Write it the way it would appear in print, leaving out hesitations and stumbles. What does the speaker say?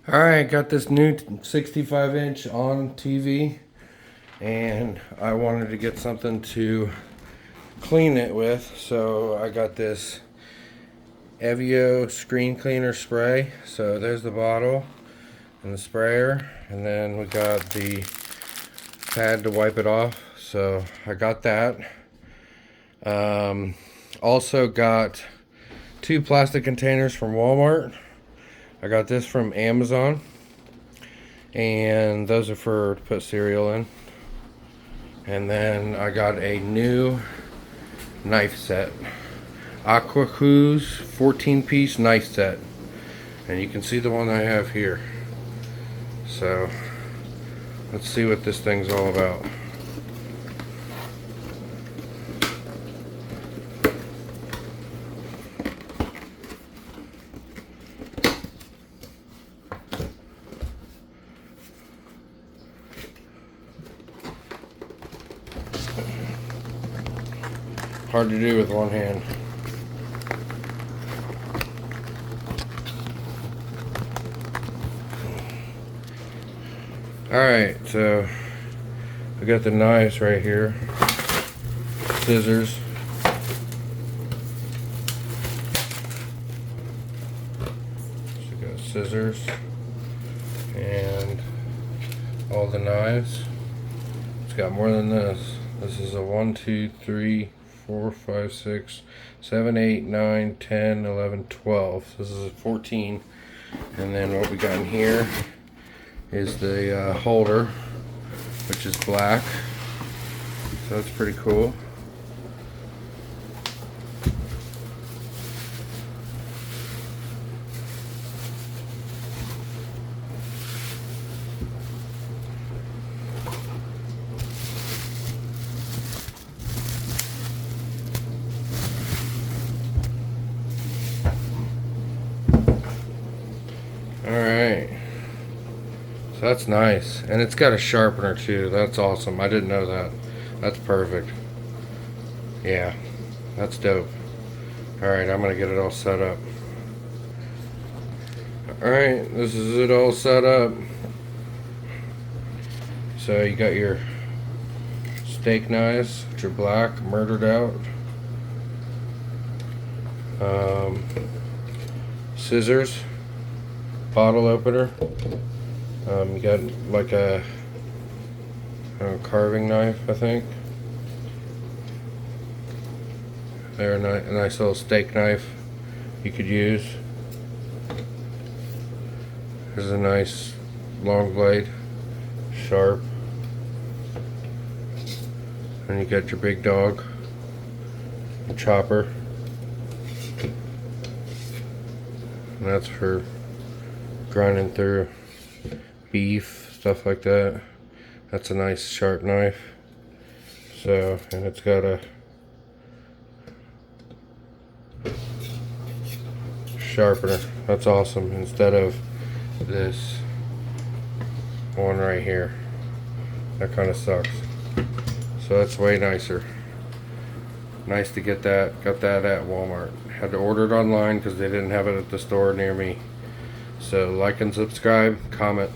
Alright, got this new 65 inch on TV, and I wanted to get something to clean it with, so I got this Evio screen cleaner spray. So there's the bottle and the sprayer, and then we got the pad to wipe it off. So I got that. Also got two plastic containers from Walmart. I got this from Amazon, and those are for to put cereal in. And then I got a new knife set, Aquacuz 14-piece knife set, and you can see the one I have here. So let's see what this thing's all about. Hard to do with one hand. Alright, so we got the knives right here. Scissors. So we got scissors and all the knives. It's got more than this. This is a 1, 2, 3, 4, 5, 6, 7, 8, 9, 10, 11, 12. This is a 14. And then what we got in here is the holder, which is black. So that's pretty cool. Alright, so that's nice, and it's got a sharpener too. That's awesome. I didn't know that. That's perfect. Yeah, that's dope. Alright, I'm gonna get it all set up. Alright, this is it all set up. So you got your steak knives, which are black, murdered out. Scissors, bottle opener. You got like a carving knife, I think. There, a nice little steak knife you could use. There's a nice long blade, sharp. And you got your big dog, your chopper. And that's for grinding through beef, stuff like that. That's a nice sharp knife. So, and it's got a sharpener. That's awesome. Instead of this one right here. That kind of sucks. So that's way nicer. Nice to get that. Got that at Walmart. Had to order it online because they didn't have it at the store near me. So like and subscribe, comment.